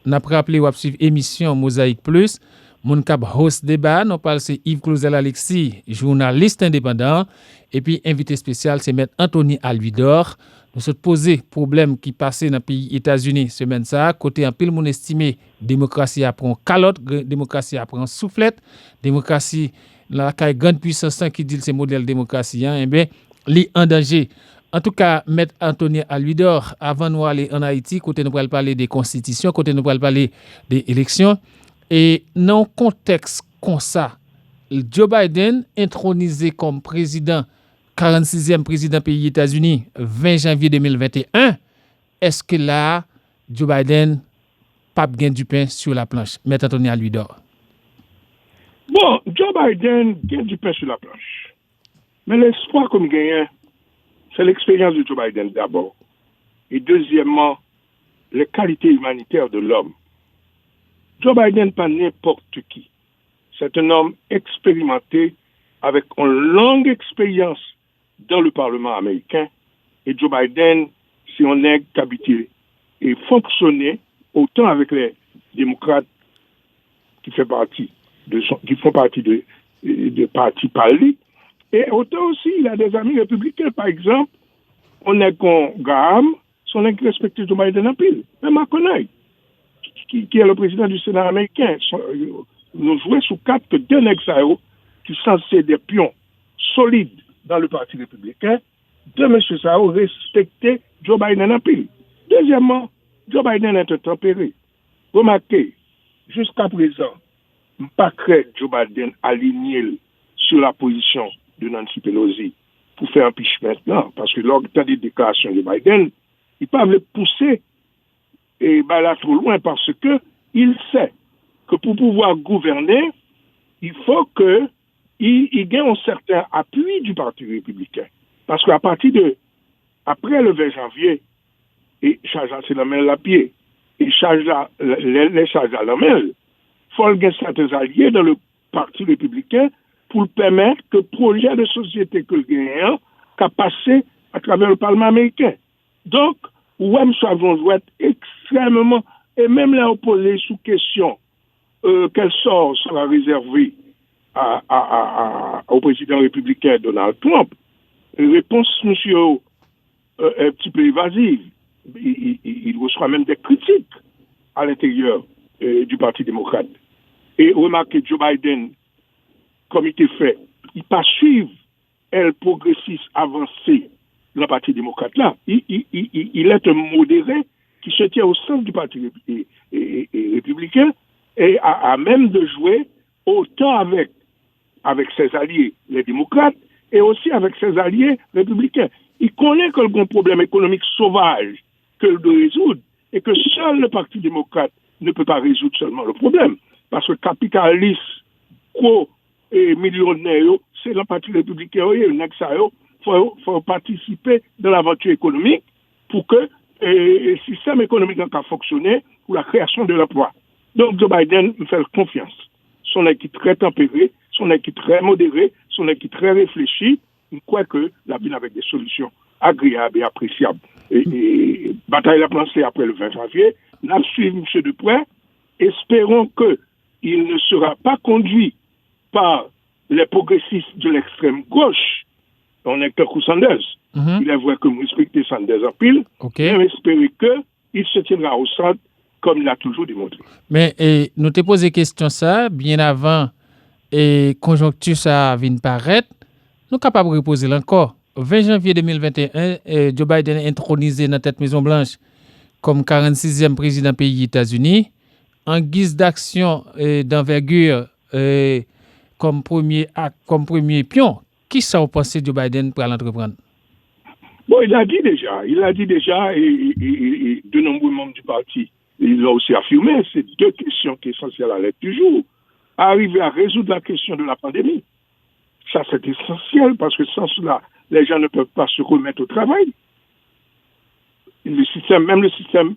n'a rappelé ou suivre émission Mosaïque Plus. Mon cap host débat, nous parle c'est Yves Clausel Alexis, journaliste indépendant, et puis invité spécial c'est Maître Anthony Alvidor. Nous sommes posé problème qui passait dans le pays États-Unis semaine ça, côté un pile mon estimé démocratie apprend calotte, démocratie apprend soufflette, démocratie la grande puissance qui dit c'est modèle démocratie et bien li en danger. En tout cas, Maître Anthony Alvidor, avant nous aller en Haïti, côté nous allons parler des constitutions, côté nous allons parler des élections. Et dans un contexte comme ça, Joe Biden intronisé comme président, 46e président pays États-Unis, 20 janvier 2021, est-ce que là, Joe Biden pas gain du pain sur la planche? Maître Anthony Alvidor. Bon, Joe Biden gagne du pain sur la planche. Mais l'espoir comme gagnant, c'est l'expérience de Joe Biden d'abord. Et deuxièmement, les qualités humanitaires de l'homme. Joe Biden pas n'importe qui. C'est un homme expérimenté avec une longue expérience dans le Parlement américain. Et Joe Biden, si on est habitué et fonctionner autant avec les démocrates qui font partie de parti parli, et autant aussi il a des amis républicains. Par exemple, on est con Graham, son qui respecte Joe Biden en pile. Même McConnell, qui est le président du Sénat américain, nous jouons sous quatre que deux nègres qui sont censés des pions solides dans le Parti républicain, de M. Sao respecter Joe Biden en pile. Deuxièmement, Joe Biden est un tempéré. Remarquez, jusqu'à présent, je ne pas créer Joe Biden aligné sur la position de Nancy Pelosi pour faire un impeachment maintenant, parce que lors des déclarations de Biden, il ne peut pas le pousser et là trop loin parce que il sait que pour pouvoir gouverner, il faut qu'il gagne un certain appui du Parti républicain. Parce qu'à partir de, après le 20 janvier, et charge c'est la main la pied, et charge les charges à la main, il faut gagner certains alliés dans le Parti républicain pour permettre que le projet de société que le gagnant a passé à travers le Parlement américain. Donc, OUM doit être extrêmement, et même là, opposé sous question quel sort sera réservé au président républicain Donald Trump. Réponse, monsieur, un petit peu évasive. Il reçoit même des critiques à l'intérieur du Parti démocrate. Et remarquez, Joe Biden, comme il était fait, il pas suivre le progressiste avancé de la Parti démocrate là. Il est un modéré qui se tient au centre du Parti républicain et a même de jouer autant avec ses alliés, les démocrates, et aussi avec ses alliés républicains. Il connaît que le grand problème économique sauvage que doit résoudre et que seul le Parti démocrate ne peut pas résoudre seulement le problème. Parce que capitaliste, gros et millionnaire, c'est le Parti républicain, il faut participer dans l'aventure économique pour que le système économique a fonctionné pour la création de l'emploi. Donc Joe Biden me fait confiance. Son équipe très tempérée, son équipe très modérée, son équipe très réfléchie. Je crois que la ville avec des solutions agréables et appréciables. Et bataille la lancée après le 20 janvier. Nous suivons M. de près. Espérons qu'il ne sera pas conduit par les progressistes de l'extrême gauche. On est que Sanders. Il est vrai que nous respectons Sanders en pile. Okay. Mais espérons qu'il se tiendra au centre comme il a toujours démontré. Mais nous te posé question ça bien avant et conjoncture ça vient paraître. Nous capables de reposer encore. 20 janvier 2021, Joe Biden est intronisé dans la tête Maison Blanche comme 46e président pays États-Unis en guise d'action d'envergure comme premier pion. Qui ça vous pensez Joe Biden pour l'entreprendre? Bon, il l'a dit déjà et de nombreux membres du parti ils l'ont aussi affirmé. C'est deux questions qui sont essentielles à l'aide du jour. Arriver à résoudre la question de la pandémie. Ça, c'est essentiel parce que sans cela, les gens ne peuvent pas se remettre au travail. Même le système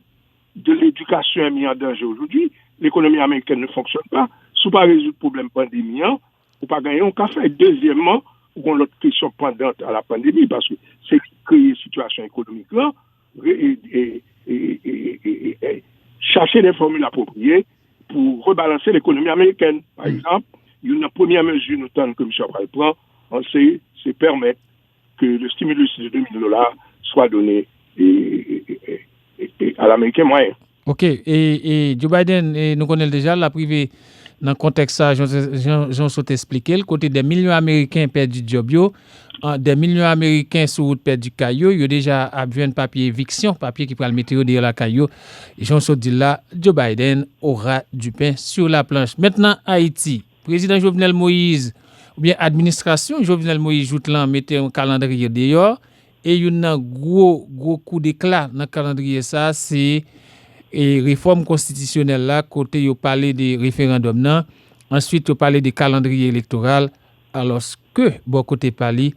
de l'éducation est mis en danger aujourd'hui. L'économie américaine ne fonctionne pas. Si on ne peut pas résoudre le problème pandémie, on ne peut pas gagner un café. Deuxièmement, on a l'autre question pendante à la pandémie parce que c'est créer une situation économique là chercher des formules appropriées pour rebalancer l'économie américaine. Par exemple, une première mesure notamment que M. Abral prend, c'est permettre que le stimulus de $2 000 soit donné à l'Américain moyen. OK. Et Joe Biden, nous connaissons déjà la privée dans le contexte ça, j'en saute expliqué, le côté des millions d'Américains perdus job yo, des millions d'Américains sur route perdus caillou, il y a déjà un papier éviction, papier qui prend le météo derrière la caillou. J'en saute dit là, Joe Biden aura du pain sur la planche. Maintenant, Haïti, président Jovenel Moïse, ou bien administration Jovenel Moïse joute là, mettez un calendrier dehors, et il y a un gros coup d'éclat dans le calendrier ça, c'est et réforme constitutionnelle là côté yo parler des référendums nan ensuite yo parler des calendrier électoral alors que bon côté parler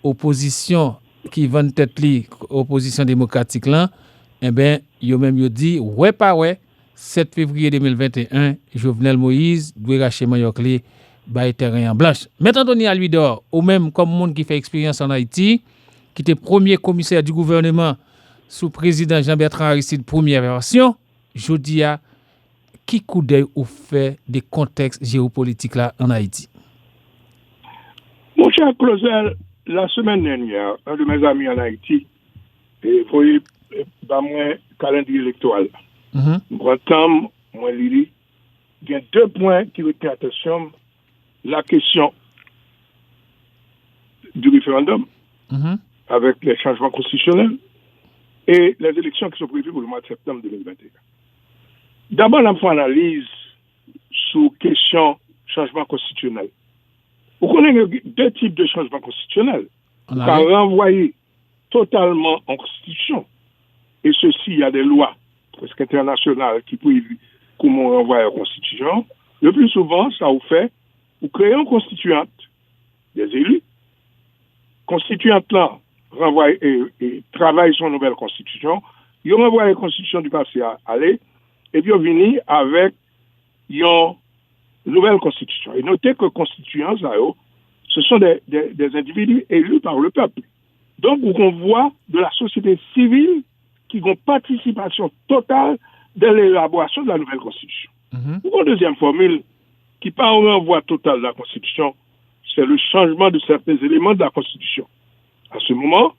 opposition qui vend tête li opposition démocratique là eh ben yo même yo dit ouais pas ouais 7 février 2021 Jovenel Moïse doit racheter Mayoc li bay terrain en blanche. Maintenant Anthony Alvidor ou même comme monde qui fait expérience en Haïti qui était premier commissaire du gouvernement sous président Jean-Bertrand Aristide première version, je dis à qui coup d'œil ou fait des contextes géopolitiques là en Haïti. Mon cher Clausel, la semaine dernière, un de mes amis en Haïti, il faut dans mon calendrier électoral. Moi, Lili, il y a 2 points qui retiennent attention. La question du référendum avec les changements constitutionnels et les élections qui sont prévues pour le mois de septembre 2021. D'abord, on fait une analyse sur question changement constitutionnel. Vous connaissez 2 types de changements constitutionnels. On peut renvoyer totalement en constitution. Et ceci, il y a des lois presque internationales qui prévues comment renvoyer en constitution. Le plus souvent, ça vous fait, vous créez une constituante, des élus. Constituante là, renvoie et travaille sur une nouvelle constitution. Ils renvoient la constitution du passé à aller, et puis ils viennent avec une nouvelle constitution. Et notez que constituants, ce sont des individus élus par le peuple. Donc, on voit de la société civile qui ont participation totale dans l'élaboration de la nouvelle constitution. Une deuxième formule qui pas un renvoi total de la constitution, c'est le changement de certains éléments de la constitution. À ce moment,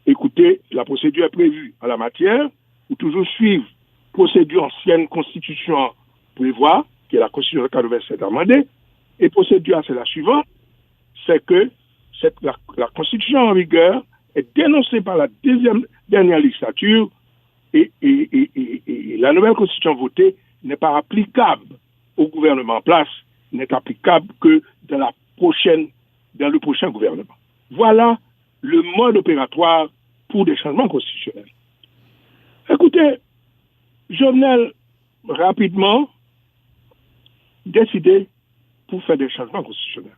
écoutez, la procédure est prévue en la matière, ou toujours suivre procédure ancienne constitution prévoit, qui est la constitution de 87 amendée, et procédure, c'est la suivante, c'est que la constitution en vigueur est dénoncée par la dernière législature et la nouvelle constitution votée n'est pas applicable au gouvernement en place, n'est applicable que dans le prochain gouvernement. Voilà le mode opératoire pour des changements constitutionnels. Écoutez, Jovenel, rapidement, décidé pour faire des changements constitutionnels.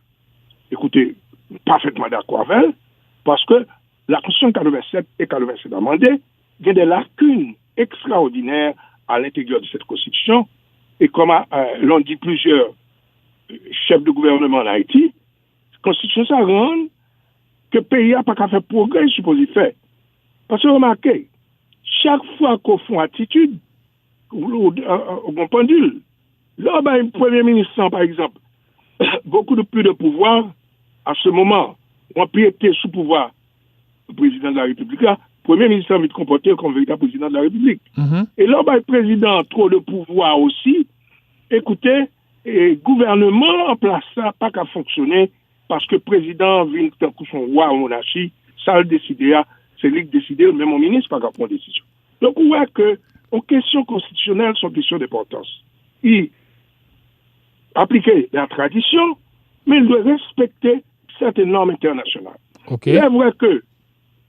Écoutez, parfaitement d'accord avec elle, parce que la Constitution 87 et 87 amendée, il y a des lacunes extraordinaires à l'intérieur de cette Constitution, et comme l'ont dit plusieurs chefs de gouvernement en Haïti, la Constitution, ça rend que le pays n'a pas qu'à faire progrès, supposé faire. Parce que remarquez, chaque fois qu'on fait attitude, au bon pendule, là, un premier ministre, par exemple, beaucoup de plus de pouvoir, à ce moment, on piété sous pouvoir le président de la République, là, le premier ministre a envie de comporter comme véritable président de la République. Et là, le président trop de pouvoir aussi, écoutez, et gouvernement en place, ça pas qu'à fonctionner, parce que le président vient de son roi en monarchie, ça le décider, c'est lui qui décide, même mon ministre pas qu'à prendre décision. Donc, on voit que les questions constitutionnelles sont questions d'importance. Il appliquer la tradition, mais il doit respecter certaines normes internationales. Okay. Il est vrai que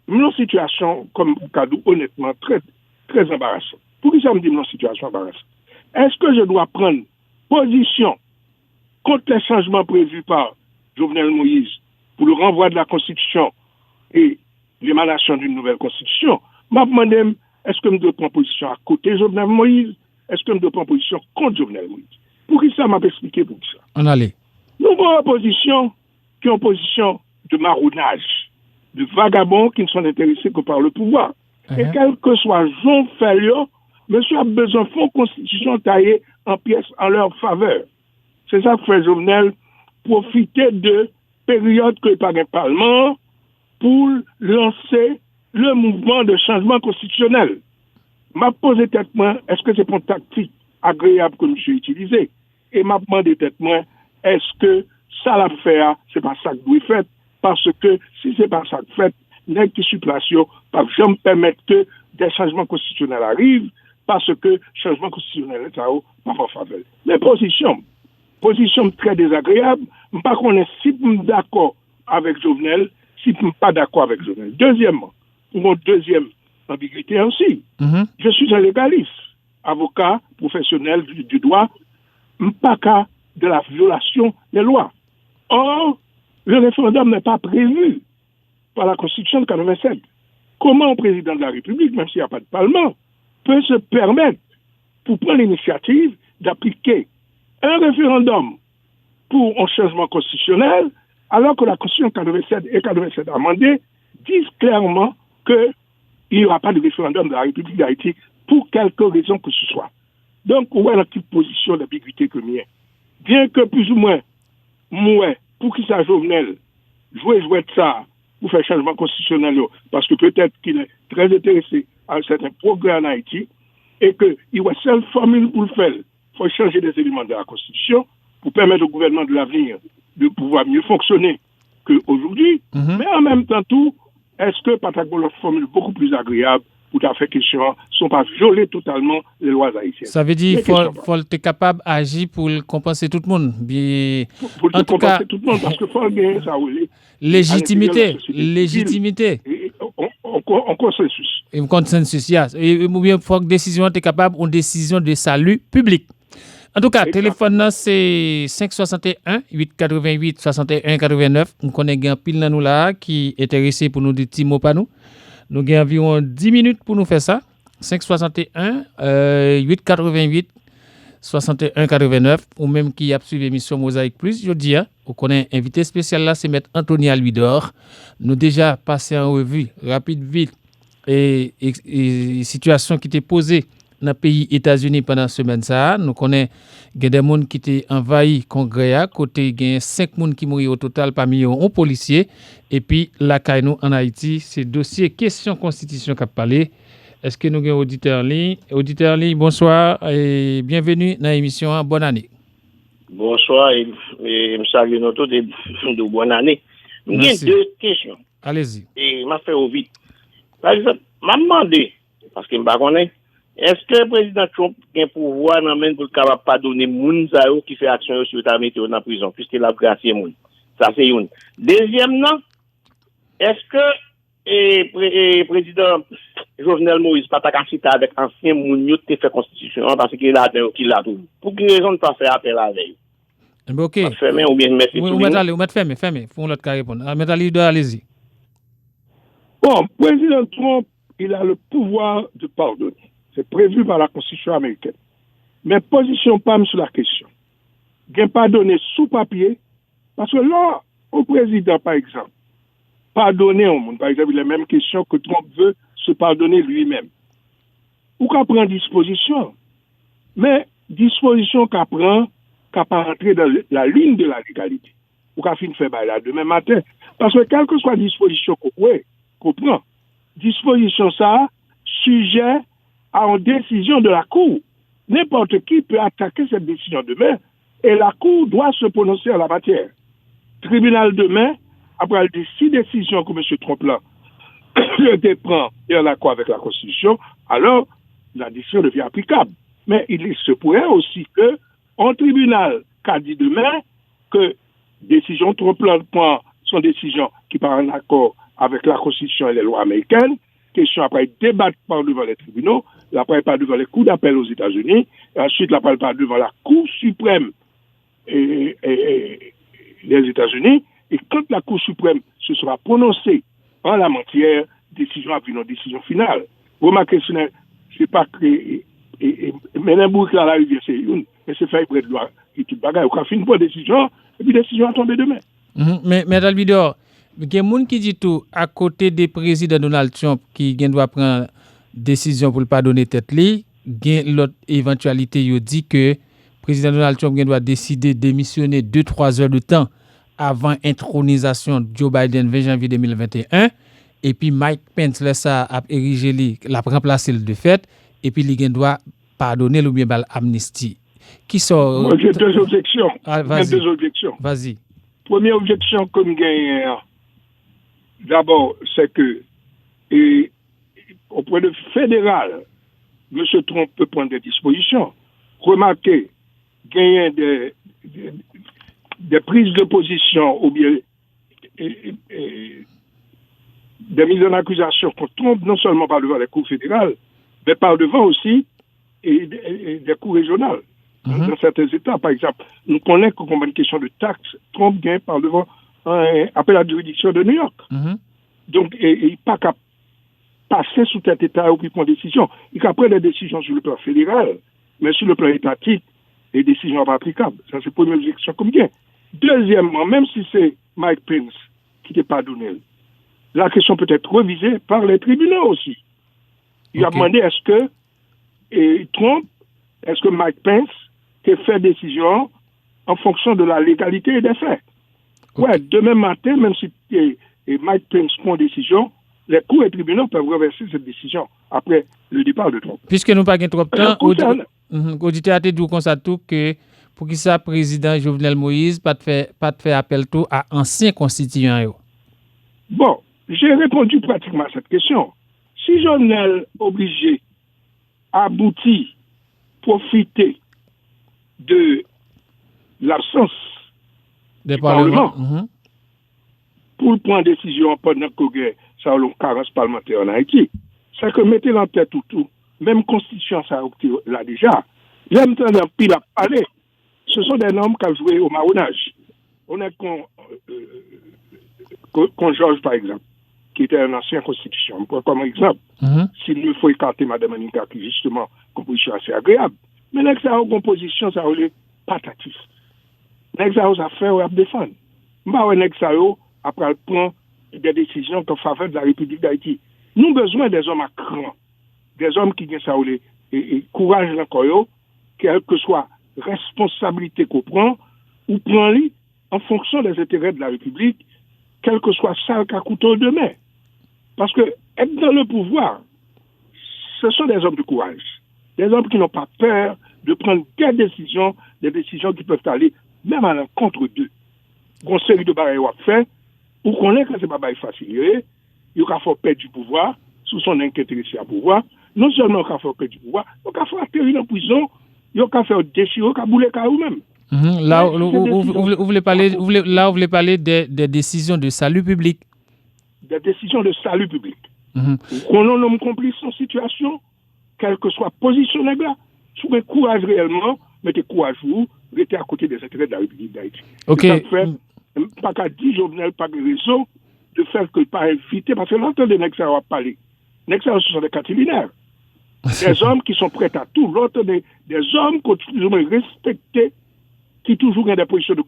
une situation comme Kadou, honnêtement, très, très embarrassante. Pour qui ça me dit une situation embarrassante? Est-ce que je dois prendre position contre les changements prévus par Jovenel Moïse pour le renvoi de la Constitution et l'émanation d'une nouvelle Constitution? Je me demande, est-ce que je dois prendre position à côté de Jovenel Moïse? Est-ce que je dois prendre position contre Jovenel Moïse? Pour qui ça m'a expliqué pour ça? On allait. Nous avons une position qui est une position de marronnage, de vagabonds qui ne sont intéressés que par le pouvoir. Et quel que soit Jean Fellio, Monsieur a besoin de fonds constitution taillés en pièces en leur faveur. C'est ça que fait Jovenel, profiter de période que par un parlement pour lancer le mouvement de changement constitutionnel. M'a posé tête moi, est-ce que c'est pour une tactique agréable que monsieur utilisé? Et m'a demandé tête moi, est-ce que ça l'a fait, c'est pas ça que vous faites? Parce que si c'est pas ça que vous faites, n'est qui sur place, par exemple, permettre que des changements constitutionnels arrivent, parce que changement constitutionnel est pas en faveur. Mais position très désagréable, je ne sais pas si je suis d'accord avec Jovenel, si je ne suis pas d'accord avec Jovenel. Deuxièmement, une deuxième ambiguïté aussi. Je suis un légaliste, avocat professionnel du droit, je ne suis pas cas de la violation des lois. Or, le référendum n'est pas prévu par la Constitution de 87. Comment un président de la République, même s'il n'y a pas de Parlement, peut se permettre, pour prendre l'initiative, d'appliquer un référendum pour un changement constitutionnel, alors que la Constitution 87 et 87 amendée disent clairement qu'il n'y aura pas de référendum de la République d'Haïti pour quelque raison que ce soit. Donc, voilà la petite position d'ambiguïté que mien. Bien que plus ou moins, pour qu'il soit Jovenel, jouer de ça, pour faire changement constitutionnel, parce que peut-être qu'il est très intéressé à un certain progrès en Haïti, et qu'il y a une seule formule pour le faire. Il faut changer des éléments de la Constitution pour permettre au gouvernement de l'avenir de pouvoir mieux fonctionner qu'aujourd'hui. Mais en même temps, tout, est-ce que Patagbo leur formule beaucoup plus agréable pour faire question ne sont pas violer totalement les lois haïtiennes? Ça veut dire qu'il faut être capable d'agir pour compenser tout le monde. Pour compenser tout le monde, parce que faut gagner ça. Légitimité. En consensus. Un consensus, yes. Et bien, il faut que décision soit capable d'une décision de salut public. En tout cas, téléphone c'est 561 888 61 89. On connaît un pile dans nous là qui est intéressé pour nous dire petit mot pas nous. Nous avons environ 10 minutes pour nous faire ça. 561 888 61 89 ou même qui a suivi l'émission Mosaïque Plus. Je dis, on connaît invité spécial là, c'est M. Anthony Alvidor. Nous déjà passé en revue rapide vite et situation qui était posée dans le pays États-Unis pendant semaine ça. Nous connaissons des gens qui étaient envahis le Congrès, côté il y a 5 personnes qui mourent au total parmi eux un policier et puis la nous en Haïti, c'est dossier question constitution qui a parlé. Est-ce que nous avons auditeur en ligne? Auditeur en ligne, bonsoir et bienvenue dans l'émission. Bonne année. Bonsoir et je salue nous tous de bonne année. J'ai deux questions. Allez-y. Et m'a fait au vite. Par exemple, m'a demandé, parce que je ne connais pas, est-ce que le président Trump a un pouvoir pour capable pas donner moun qui fait action sur ta météo dans la prison, puisqu'il a gracié moun? Ça c'est une. Deuxièmement, est-ce que le président Jovenel Moïse pas ta cité avec ancien moun qui fait constitution parce qu'il a tout. Pour quelle raison ne pas faire appel à lui? OK. Fermé ou bien mettre vous mettez fermé, faut l'autre cas répondre. Allez-y. Bon, président Trump, il a le pouvoir de pardonner. C'est prévu par la Constitution américaine. Mais position pas sur la question. Il n'a pas donné sous papier, parce que là, au président, par exemple, pardonner au monde, par exemple, la même question que Trump veut se pardonner lui-même. Ou qu'à prendre disposition, mais disposition qu'à prendre, qu'à pas rentrer dans la ligne de la légalité. Ou qu'à fin faire là demain matin. Parce que quelle que soit disposition qu'on prend, disposition ça, sujet à une décision de la Cour. N'importe qui peut attaquer cette décision demain et la Cour doit se prononcer en la matière. Tribunal demain, après les 6 décisions que M. Trump là prend et en accord avec la Constitution, alors la décision devient applicable. Mais il se pourrait aussi que un tribunal qu'a dit demain que décision Trump prend son décision qui part en accord avec la Constitution et les lois américaines, question après débattre par devant les tribunaux, après par devant les cours d'appel aux États-Unis, et ensuite après par devant la Cour suprême des États-Unis, et quand la Cour suprême se sera prononcée en la matière, décision après une décision finale. Remarquez, ce n'est pas que Ménimbourg là, la rivière, c'est une, mais c'est fait près de loi, et tout bagaille, on a fait une bonne décision, et puis décision a tombé demain. Mais Alvidor, il y a des gens qui disent tout, à côté des présidents Donald Trump qui doit prendre décision pour ne pas donner tête li, gain l'autre éventualité, il dit que président Donald Trump doit décider de démissionner 2-3 heures de temps avant intronisation de Joe Biden 20 janvier 2021 et puis Mike Pence laisse ça a érigé la remplacer le de fait et puis il doit pardonner ou bien amnistie. Qui sort Moi, j'ai deux objections. Vas-y. Vas-y. Première objection comme gagnant, d'abord, c'est que au point de vue fédéral, M. Trump peut prendre des dispositions. Remarquez, gagner des prises de position ou bien des mises en accusation contre Trump, non seulement par devant les cours fédérales, mais par devant aussi des cours régionales. Dans certains États, par exemple, nous connaissons comme une question de taxes, Trump gagne par devant après la juridiction de New York. Donc, il n'est pas qu'à passer sous cet État ou qui prend décision. Il peut prendre des décisions sur le plan fédéral, mais sur le plan étatique, les décisions sont pas applicables. Ça, c'est pour une objection comme bien. Deuxièmement, même si c'est Mike Pence qui n'est pas donné, la question peut être revisée par les tribunaux aussi. Il a demandé est-ce que Mike Pence a fait décision en fonction de la légalité des faits. Ouais, demain matin, même si Mike Pence prend décision, les cours et tribunaux peuvent reverser cette décision après le départ de Trump. Puisque nous n'avons pas trop de temps, l'auditeur a dit comme ça tout que pour qui ça président Jovenel Moïse pas de faire appel tout à anciens constituants. Bon, j'ai répondu pratiquement à cette question. Si Jovenel obligé aboutit, profiter de l'absence du Parlement pour prendre décision pendant que ça a une carence parlementaire en Haïti, c'est que mettez en tête tout, même constitution ça là déjà, l'aime temps d'un pile à parler, ce sont des normes qui ont joué au marronnage. On est con Georges par exemple, qui était un ancien constitution. Comme exemple, s'il ne faut écarter Mme Annika, qui justement composition assez agréable, mais l'examen composition, ça a patatif. L'examen ça fait à défendre. Mais l'examen après prend des décisions en faveur de la République d'Haïti. Nous avons besoin des hommes à cran, des hommes qui ont ça et courage encore, quelle que soit responsabilité qu'on prend, ou prend en fonction des intérêts de la République, quel que soit ça qu'à couteau de main. Parce que être dans le pouvoir, ce sont des hommes de courage, des hommes qui n'ont pas peur de prendre des décisions qui peuvent aller même à l'encontre d'eux. Une série de barrières à faire, pour qu'on ait que ce n'est pas facile, il va faire perdre du pouvoir, sous son intéressé à pouvoir, non seulement il va faire perdre du pouvoir, il va faire atterrir en prison, il va faire déchirer, il va bouler à vous-même. Là, vous voulez parler des décisions de salut public. Des décisions de salut public. On nomme complice en situation, quelle que soit position là, si vous avez courage réellement, mettez courage vous, restez à côté des intérêts de la République d'Haïti. Ok. Pas qu'à dire Jovenel, pas de raison de faire que pas inviter, parce que l'autre de Nexar va parler. Nexar, ce sont des catilinaires. Des hommes qui sont prêts à tout. L'autre des hommes plus ou moins respectés, qui toujours ont des positions de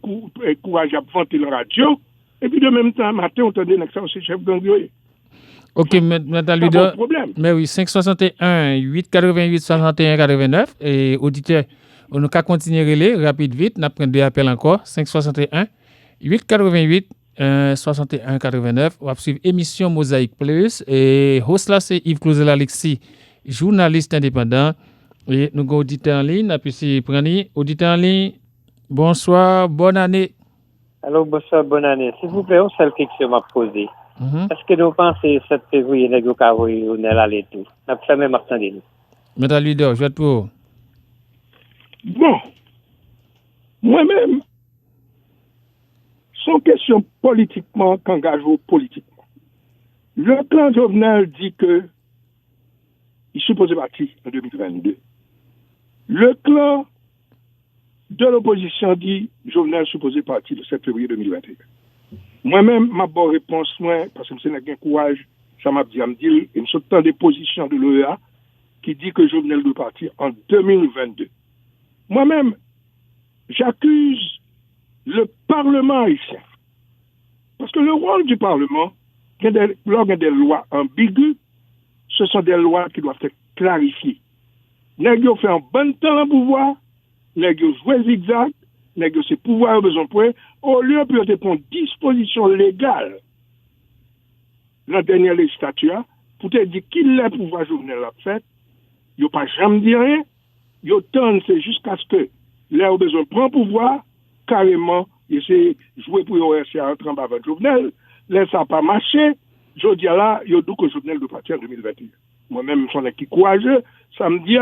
courage à vanter la radio, et puis de même temps, matin, on entendait Nexar aussi chef d'anglais. Ok, Madame Ludo. Mais oui, 561 888 61 89. Et auditeur, on n'a qu'à continuer à relayer rapide vite. On a pris 2 appels encore. 561 888 61 89. On va suivre émission Mosaïque Plus. Et host là, c'est Yves Clauzel Alexis, journaliste indépendant. Et nous avons auditeur en ligne. Et puis c'est Prani, auditeur en ligne. Bonsoir, bonne année. Alors, bonsoir, bonne année. S'il vous plaît, on seule question m'a posée. Est-ce que nous pensons que 7 février, nous avons aller tout? Nous avons fait même attendre. Madame Ludo, je vais te pour. Bon, moi-même, sans question politiquement qu'engagé politiquement. Le clan Jovenel dit que il est supposé partir en 2022. Le clan de l'opposition dit Jovenel est supposé partir le 7 février 2021. Moi-même, ma bonne réponse, parce que je n'ai pas courage, ça m'a dit à me dire, et je suis dans des positions de l'OEA qui dit que Jovenel doit partir en 2022. Moi-même, j'accuse le Parlement haïtien. Parce que le rôle du Parlement, lors des lois ambiguës, ce sont des lois qui doivent être clarifiées. Nèg yo fait un bon temps en pouvoir, nèg yo joué zigzag, nèg yo c'est pouvoir besoin point, au lieu de prendre disposition légale dans la dernière législature pour te dire qu'il le pouvoir Jovenel a fait, yo pas jamais dit rien, yo tente c'est jusqu'à ce que leur besoin prend pouvoir carrément essayer jouer pour yo rester en train avec Jovenel, là ça pas marché, je dis là yo dit que Jovenel doit partir en 2021. Moi-même son qui courageux, ça me dit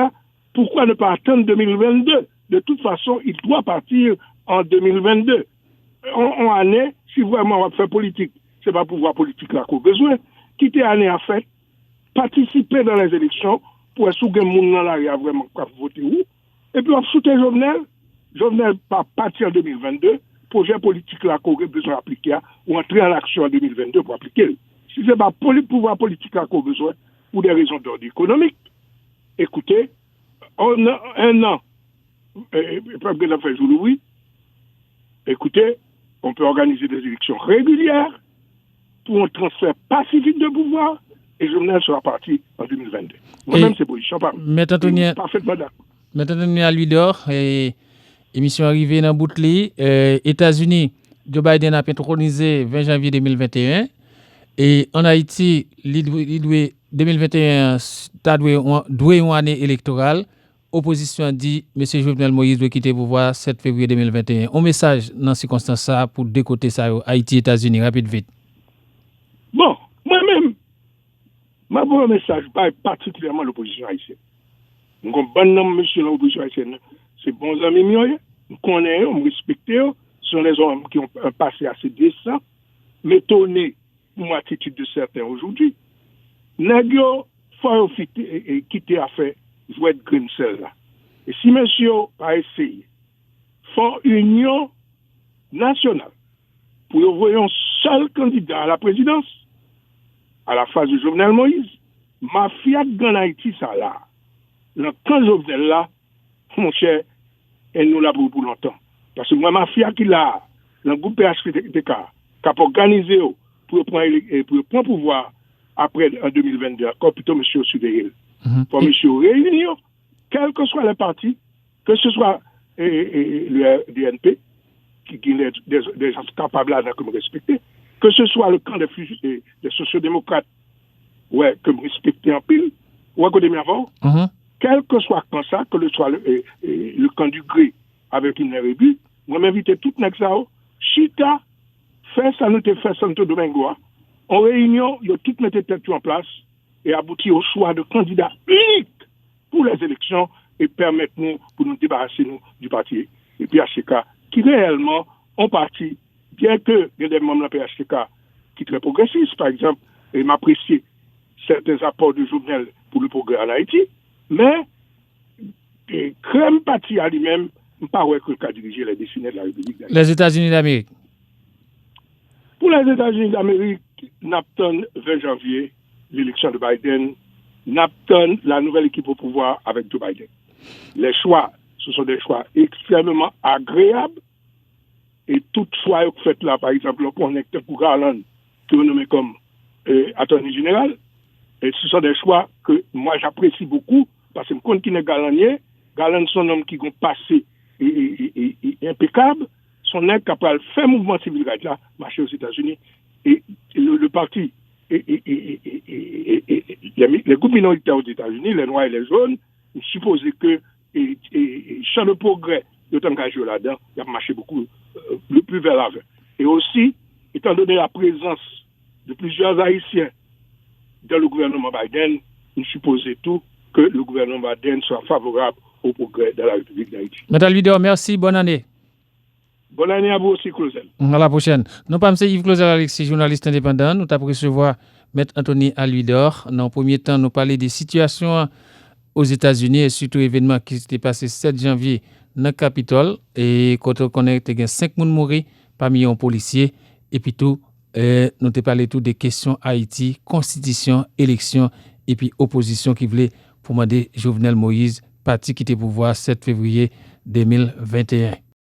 pourquoi ne pas attendre 2022? De toute façon, il doit partir en 2022. En année, si vraiment on va faire politique, c'est pas pouvoir politique là qu'on a besoin. Quitter année à fait, participer dans les élections pour être sougan moun dans l'arrière vraiment pour voter où. Et puis on soutient Jovenel. Jovenel pas partir en 2022. Projet politique là qu'on a besoin d'appliquer ou entrer en action en 2022 pour appliquer. Si c'est pas pouvoir politique là qu'on a besoin pour des raisons d'ordre économique, écoutez, on a un an, le peuple a fait jour oui. Écoutez, on peut organiser des élections régulières pour un transfert pacifique de pouvoir et Jovenel sera parti en 2022. Moi-même, c'est position par parfaitement d'accord. Maintenant, à lui d'or, émission arrivée dans Boutli, États-Unis, Joe Biden a intronisé 20 janvier 2021 et en Haïti, 2021, doué une année électorale. Opposition dit M. Jovenel Moïse doit quitter le pouvoir 7 février 2021. Un message dans ces circonstances pour décoter ça, Haïti, États-Unis, rapide, vite. Bon, moi-même, ma bon message, pas particulièrement l'opposition haïtienne. Nous avons bon nom, monsieur l'opposition haïtienne. C'est bons amis, nous connaissons, on respecte, ce sont les hommes qui ont un passé assez décent, mais étonné pour l'attitude de certains aujourd'hui. Nagio, faut quitter à faire jouer de Grimsel là. Et si monsieur a essayé, font union nationale pour voir un seul candidat à la présidence, à la phase de Jovenel Moïse, mafia de Haïti, ça là. Quand Jovenel là, mon cher, elle nous l'a pour longtemps. Parce que moi, mafia qui l'a, le groupe PHTK, qui a organisé pour prendre pouvoir après en 2022, encore plutôt M. Sudéhil. Pour M. Réunion, quel que soit le parti, que ce soit le DNP, qui est des gens capables à me respecter, que ce soit le camp des sociodémocrates, ouais, que me respecter en pile, ou à côté de avant, quel que soit comme ça, que ce soit le camp du gré avec une rébu, moi m'invite tout le monde, Chita, fait ça, nous te fait Santo Domingo, en réunion, il y a tout mis tête en place et abouti au choix de candidats uniques pour les élections et permettre nous, pour nous débarrasser nous, du parti et PHTK, qui réellement ont parti, bien que il y a des membres de la PHTK qui sont très progressistes, par exemple, et m'apprécier certains apports de Jovenel pour le progrès en Haïti, mais crème parti à lui-même, pas ouais que le cas diriger les destinées de la République d'Haïti. Les États-Unis d'Amérique. Pour les États-Unis d'Amérique, n'attend 20 janvier l'élection de Biden, n'attend la nouvelle équipe au pouvoir avec Joe Biden. Les choix, ce sont des choix extrêmement agréables et tout choix que vous faites là, par exemple, le connecteur pour Garland, que vous nommez comme attorney général, et ce sont des choix que moi j'apprécie beaucoup parce que je compte qu'il est Garlandier. Garland, son homme qui a passé impeccable, son homme capable de faire mouvement civil right là, marcher aux États-Unis. Et le parti, les groupes minoritaires aux États-Unis, les Noirs et les Jaunes, ils supposaient que champ de progrès, ils ont engagé là-dedans, il a marché beaucoup plus vers l'avant. Et aussi, étant donné la présence de plusieurs Haïtiens dans le gouvernement Biden, nous supposons tout que le gouvernement Biden soit favorable au progrès de la République d'Haïti. Madame Leader, merci, bonne année. Bonne année à vous aussi, Clausel. À la prochaine. Nous sommes Yves Clausel Alexis, journaliste indépendant. Nous avons recevoir M. Anthony Aluidor. Dans le premier temps, nous parlons des situations aux États-Unis et surtout événements qui s'étaient passés 7 janvier dans le Capitole. Et quand on connaît, il y a 5 personnes morts parmi les policiers. Et puis tout, nous avons parlé tout des questions Haïti, constitution, élection et puis opposition qui voulait pour demander Jovenel Moïse, parti qui était pouvoir 7 février 2021.